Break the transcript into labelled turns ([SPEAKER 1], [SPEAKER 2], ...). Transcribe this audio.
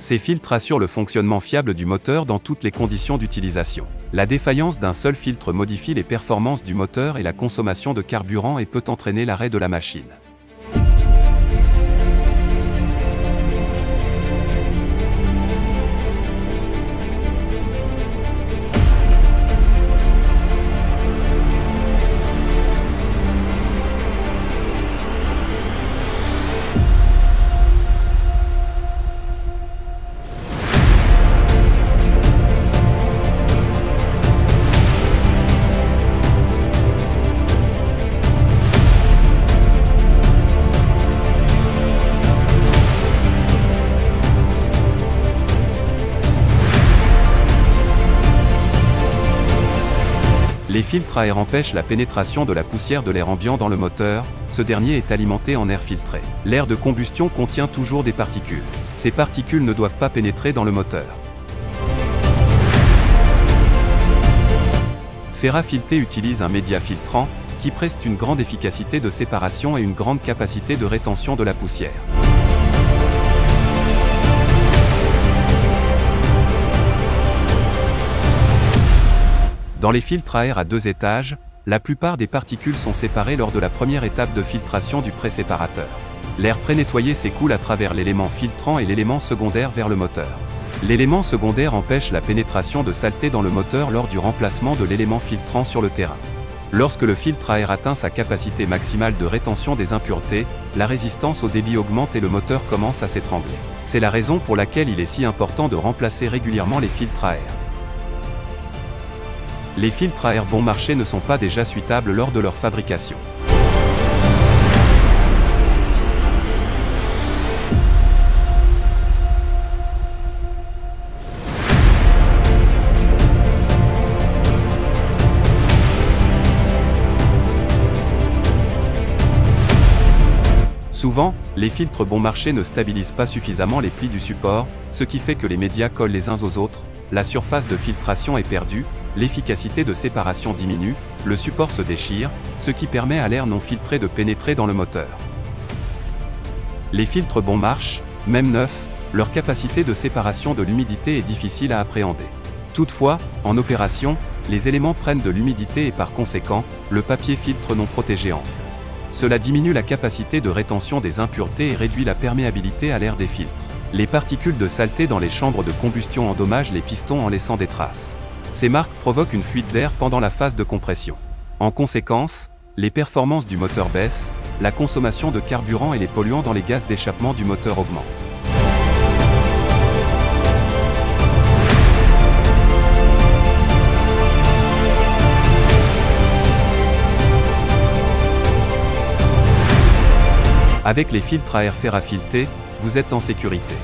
[SPEAKER 1] Ces filtres assurent le fonctionnement fiable du moteur dans toutes les conditions d'utilisation. La défaillance d'un seul filtre modifie les performances du moteur et la consommation de carburant et peut entraîner l'arrêt de la machine. Les filtres à air empêchent la pénétration de la poussière de l'air ambiant dans le moteur, ce dernier est alimenté en air filtré. L'air de combustion contient toujours des particules. Ces particules ne doivent pas pénétrer dans le moteur. Ferrafilté utilise un média filtrant, qui preste une grande efficacité de séparation et une grande capacité de rétention de la poussière. Dans les filtres à air à 2 étages, la plupart des particules sont séparées lors de la première étape de filtration du pré-séparateur. L'air pré-nettoyé s'écoule à travers l'élément filtrant et l'élément secondaire vers le moteur. L'élément secondaire empêche la pénétration de saleté dans le moteur lors du remplacement de l'élément filtrant sur le terrain. Lorsque le filtre à air atteint sa capacité maximale de rétention des impuretés, la résistance au débit augmente et le moteur commence à s'étrangler. C'est la raison pour laquelle il est si important de remplacer régulièrement les filtres à air. Les filtres à air bon marché ne sont pas déjà suitables lors de leur fabrication. Souvent, les filtres bon marché ne stabilisent pas suffisamment les plis du support, ce qui fait que les médias collent les uns aux autres, la surface de filtration est perdue, l'efficacité de séparation diminue, le support se déchire, ce qui permet à l'air non filtré de pénétrer dans le moteur. Les filtres bon marche, même neufs, leur capacité de séparation de l'humidité est difficile à appréhender. Toutefois, en opération, les éléments prennent de l'humidité et par conséquent, le papier filtre non protégé enfle. Cela diminue la capacité de rétention des impuretés et réduit la perméabilité à l'air des filtres. Les particules de saleté dans les chambres de combustion endommagent les pistons en laissant des traces. Ces marques provoquent une fuite d'air pendant la phase de compression. En conséquence, les performances du moteur baissent, la consommation de carburant et les polluants dans les gaz d'échappement du moteur augmentent. Avec les filtres à air Ferrafilté, vous êtes en sécurité.